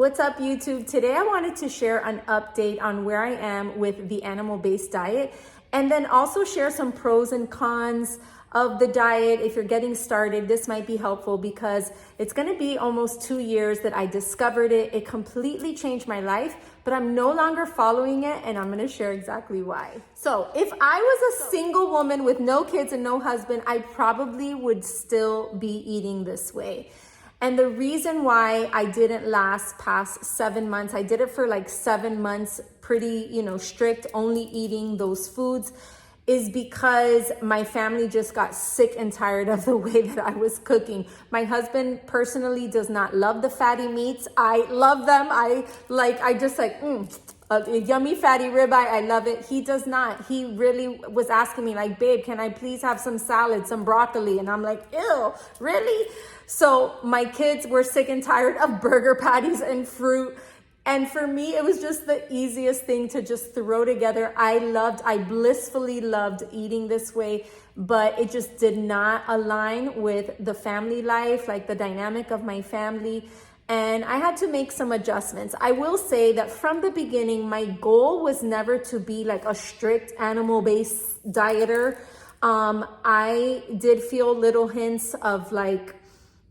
What's up, YouTube? Today I wanted to share an update on where I am with the animal-based diet, and then also share some pros and cons of the diet. If you're getting started, this might be helpful because it's going to be almost 2 years that I discovered it. It completely changed my life, but I'm no longer following it, and I'm going to share exactly why. So if I was a single woman with no kids and no husband, I probably would still be eating this way. And the reason why I didn't last past 7 months, I did it for like 7 months, pretty, strict, only eating those foods, is because my family just got sick and tired of the way that I was cooking. My husband personally does not love the fatty meats. I love them. I just a yummy fatty ribeye, I love it. He does not. He really was asking me like, babe, can I please have some salad, some broccoli? And I'm like, ew, really? So my kids were sick and tired of burger patties and fruit. And for me, it was just the easiest thing to just throw together. I blissfully loved eating this way, but it just did not align with the family life, like the dynamic of my family. And I had to make some adjustments. I will say that from the beginning, my goal was never to be like a strict animal-based dieter. I did feel little hints of like,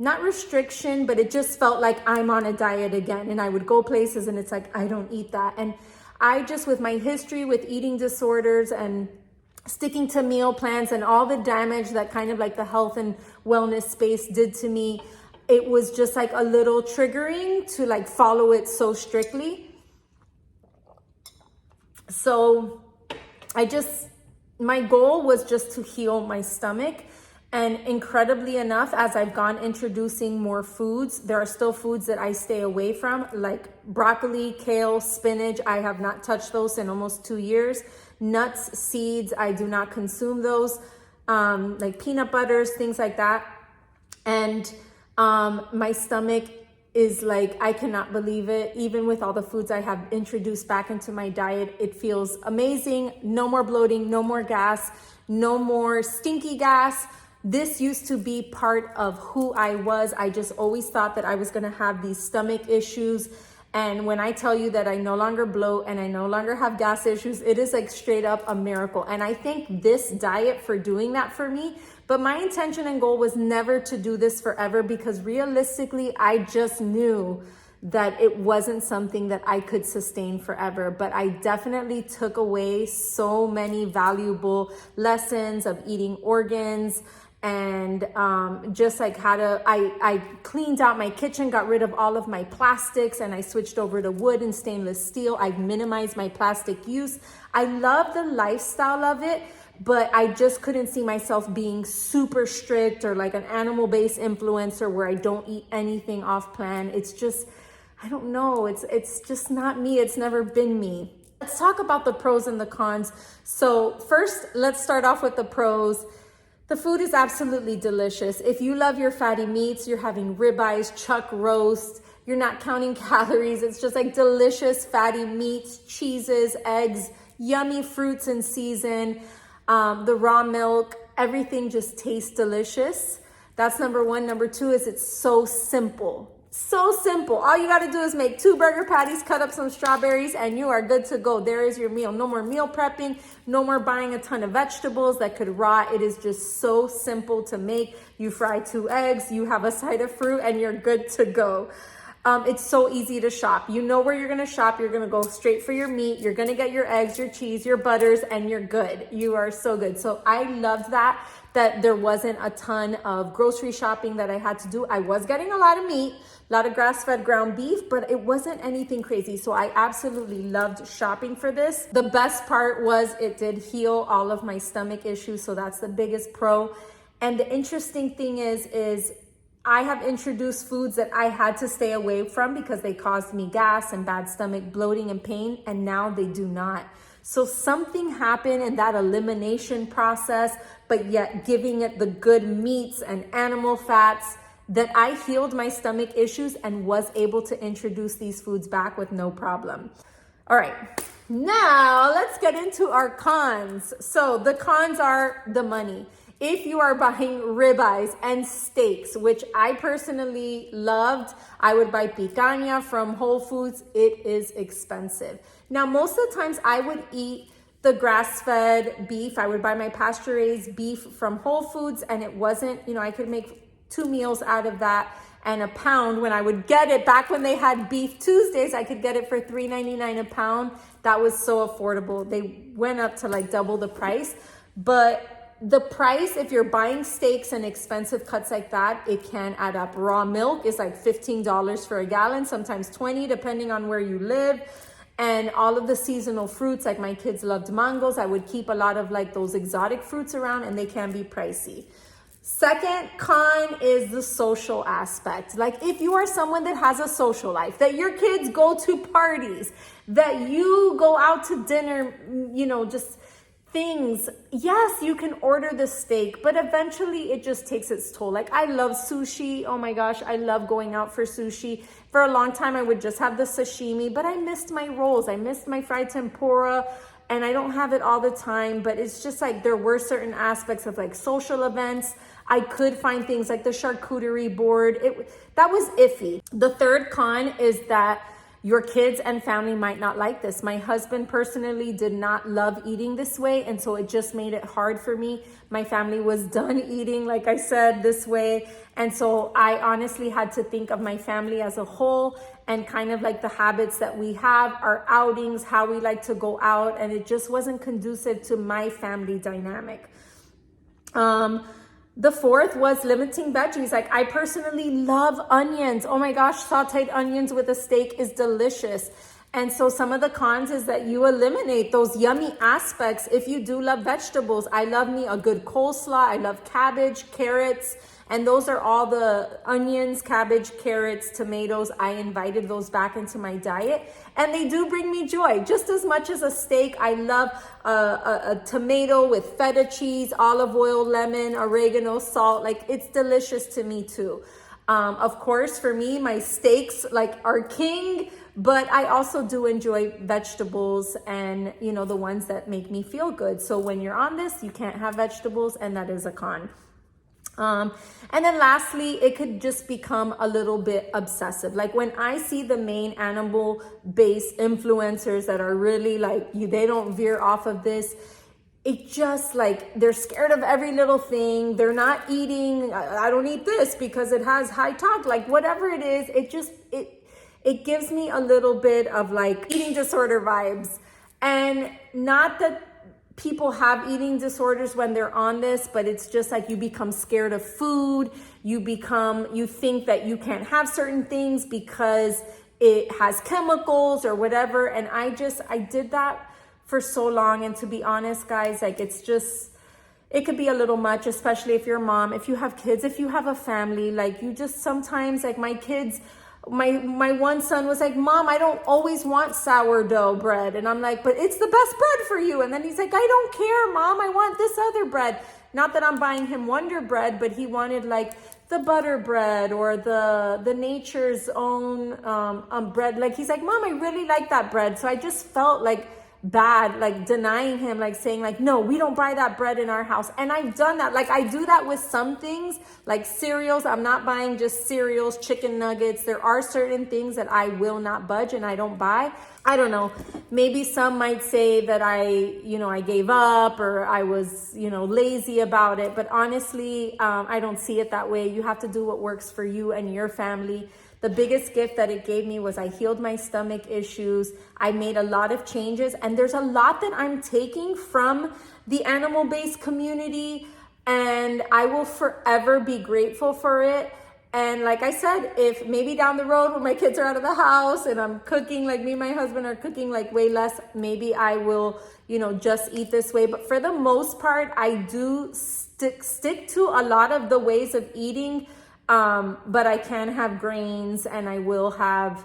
not restriction, but it just felt like I'm on a diet again. And I would go places and it's like, I don't eat that. And I just, with my history with eating disorders and sticking to meal plans and all the damage that kind of like the health and wellness space did to me, it was just like a little triggering to like follow it so strictly. So my goal was just to heal my stomach. And incredibly enough, as I've gone introducing more foods, there are still foods that I stay away from, like broccoli, kale, spinach. I have not touched those in almost 2 years. Nuts, seeds, I do not consume those, like peanut butters, things like that. And my stomach is like, I cannot believe it. Even with all the foods I have introduced back into my diet, it feels amazing. No more bloating, no more gas, no more stinky gas. This used to be part of who I was. I just always thought that I was going to have these stomach issues. And when I tell you that I no longer bloat and I no longer have gas issues, it is like straight up a miracle. And I thank this diet for doing that for me. But my intention and goal was never to do this forever, because realistically, I just knew that it wasn't something that I could sustain forever. But I definitely took away so many valuable lessons of eating organs, and just like I cleaned out my kitchen, got rid of all of my plastics, and I switched over to wood and stainless steel. I minimized my plastic use. I love the lifestyle of it, but I just couldn't see myself being super strict or like an animal-based influencer where I don't eat anything off plan. It's just, I don't know. It's just not me. It's never been me. Let's talk about the pros and the cons. So first, let's start off with the pros. The food is absolutely delicious. If you love your fatty meats, you're having ribeyes, chuck roast, you're not counting calories. It's just like delicious fatty meats, cheeses, eggs, yummy fruits in season, the raw milk, everything just tastes delicious. That's number one. Number two is it's so simple. So simple. All you got to do is make 2 burger patties, cut up some strawberries, and you are good to go. There is your meal. No more meal prepping. No more buying a ton of vegetables that could rot. It is just so simple to make. You fry 2 eggs, you have a side of fruit, and you're good to go. It's so easy to shop. You know where you're going to shop. You're going to go straight for your meat. You're going to get your eggs, your cheese, your butters, and you're good. You are so good. So I loved that there wasn't a ton of grocery shopping that I had to do. I was getting a lot of meat, a lot of grass-fed ground beef, but it wasn't anything crazy. So I absolutely loved shopping for this. The best part was it did heal all of my stomach issues. So that's the biggest pro. And the interesting thing is I have introduced foods that I had to stay away from because they caused me gas and bad stomach, bloating and pain, and now they do not. So something happened in that elimination process, but yet giving it the good meats and animal fats, that I healed my stomach issues and was able to introduce these foods back with no problem. All right, now let's get into our cons. So the cons are the money. If you are buying ribeyes and steaks, which I personally loved, I would buy picanha from Whole Foods. It is expensive. Now, most of the times I would eat the grass-fed beef. I would buy my pasture-raised beef from Whole Foods, and it wasn't, I could make 2 meals out of that. And a pound, when I would get it, back when they had Beef Tuesdays, I could get it for $3.99 a pound. That was so affordable. They went up to like double the price. But the price, if you're buying steaks and expensive cuts like that, it can add up. Raw milk is like $15 for a gallon, sometimes 20, depending on where you live. And all of the seasonal fruits, like my kids loved mangoes. I would keep a lot of like those exotic fruits around, and they can be pricey. Second con is the social aspect. Like if you are someone that has a social life, that your kids go to parties, that you go out to dinner, just things. Yes, you can order the steak, but eventually it just takes its toll. Like I love sushi. Oh my gosh, I love going out for sushi. For a long time, I would just have the sashimi, but I missed my rolls. I missed my fried tempura. And I don't have it all the time, but it's just like there were certain aspects of like social events. I could find things like the charcuterie board. That was iffy. The third con is that your kids and family might not like this. My husband personally did not love eating this way, and so it just made it hard for me. My family was done eating, like I said, this way. And so I honestly had to think of my family as a whole and kind of like the habits that we have, our outings, how we like to go out, and it just wasn't conducive to my family dynamic. The fourth was limiting veggies. Like I personally love onions. Oh my gosh, sauteed onions with a steak is delicious. And so some of the cons is that you eliminate those yummy aspects if you do love vegetables. I love me a good coleslaw. I love cabbage, carrots, and those are all the onions, cabbage, carrots, tomatoes. I invited those back into my diet, and they do bring me joy just as much as a steak. I love a tomato with feta cheese, olive oil, lemon, oregano, salt. Like it's delicious to me too. Of course, for me, my steaks are king, but I also do enjoy vegetables and, the ones that make me feel good. So when you're on this, you can't have vegetables, and that is a con. And then lastly, it could just become a little bit obsessive. Like when I see the main animal-based influencers that are really they don't veer off of this, it just they're scared of every little thing. They're not eating, I don't eat this because it has high talc, whatever it is, it gives me a little bit of eating disorder vibes. And not that people have eating disorders when they're on this, but it's just you become scared of food. You think that you can't have certain things because it has chemicals or whatever. And I did that for so long. And to be honest, guys, it could be a little much, especially if you're a mom, if you have kids, if you have a family, you just sometimes my kids, my one son was like, Mom, I don't always want sourdough bread. And I'm like, but it's the best bread for you. And then he's like, I don't care, Mom, I want this other bread. Not that I'm buying him Wonder Bread, but he wanted the butter bread or the Nature's Own bread. He's like, Mom, I really like that bread. So I just felt bad, denying him, saying no, we don't buy that bread in our house. And I've done that. I do that with some things, like cereals. I'm not buying just cereals, chicken nuggets. There are certain things that I will not budge and I don't buy. I don't know. Maybe some might say that I gave up or I was, lazy about it. But honestly, I don't see it that way. You have to do what works for you and your family. The biggest gift that it gave me was I healed my stomach issues. I made a lot of changes, and there's a lot that I'm taking from the animal-based community, and I will forever be grateful for it. And like I said, if maybe down the road when my kids are out of the house and I'm cooking, me and my husband are cooking way less, maybe I will, just eat this way. But for the most part, I do stick to a lot of the ways of eating. But I can have grains, and I will have,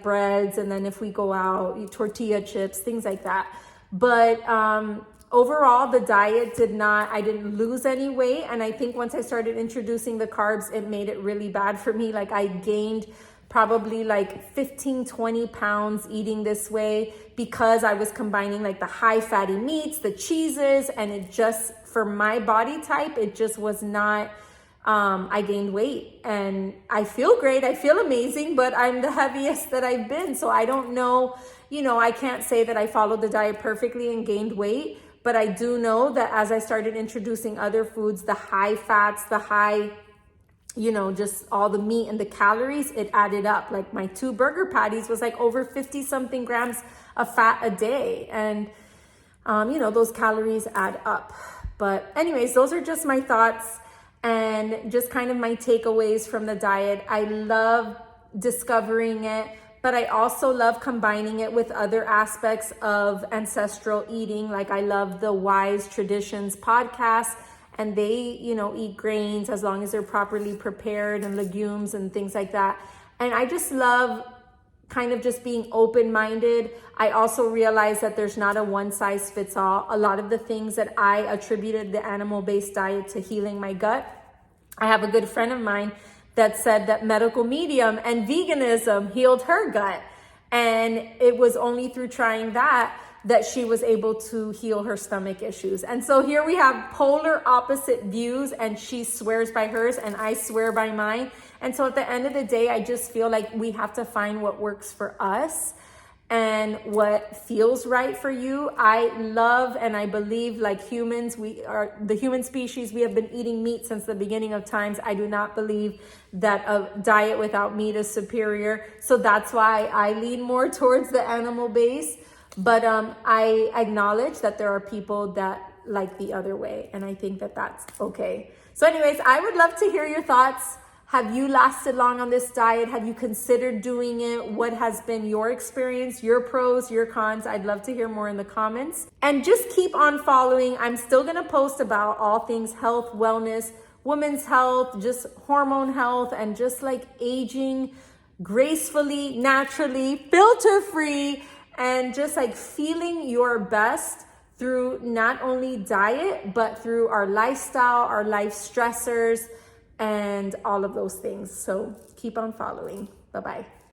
breads. And then if we go out, tortilla chips, things like that. But, overall, the diet I didn't lose any weight. And I think once I started introducing the carbs, it made it really bad for me. I gained probably like 15, 20 pounds eating this way, because I was combining like the high fatty meats, the cheeses, and it just, for my body type, it just was not, I gained weight and I feel great. I feel amazing, but I'm the heaviest that I've been. So I don't know, I can't say that I followed the diet perfectly and gained weight, but I do know that as I started introducing other foods, the high fats, the high, just all the meat and the calories, it added up. Like my 2 burger patties was like over 50 something grams of fat a day. And, those calories add up. But anyways, those are just my thoughts and just kind of my takeaways from the diet. I love discovering it, but I also love combining it with other aspects of ancestral eating. Like I love the Wise Traditions podcast, and they, eat grains as long as they're properly prepared, and legumes and things like that. And I just love kind of just being open-minded. I also realize that there's not a one size fits all. A lot of the things that I attributed the animal-based diet to healing my gut, I have a good friend of mine that said that medical medium and veganism healed her gut. And it was only through trying that she was able to heal her stomach issues. And so here we have polar opposite views, and she swears by hers and I swear by mine. And so at the end of the day, I just feel like we have to find what works for us and what feels right for you. I love and I believe, like humans, we are the human species. We have been eating meat since the beginning of times. I do not believe that a diet without meat is superior. So that's why I lean more towards the animal base. But I acknowledge that there are people that like the other way, and I think that that's okay. So anyways, I would love to hear your thoughts. Have you lasted long on this diet? Have you considered doing it? What has been your experience, your pros, your cons? I'd love to hear more in the comments. And just keep on following. I'm still going to post about all things health, wellness, women's health, just hormone health, and just like aging gracefully, naturally, filter-free, and just like feeling your best through not only diet, but through our lifestyle, our life stressors, and all of those things. So keep on following. Bye-bye.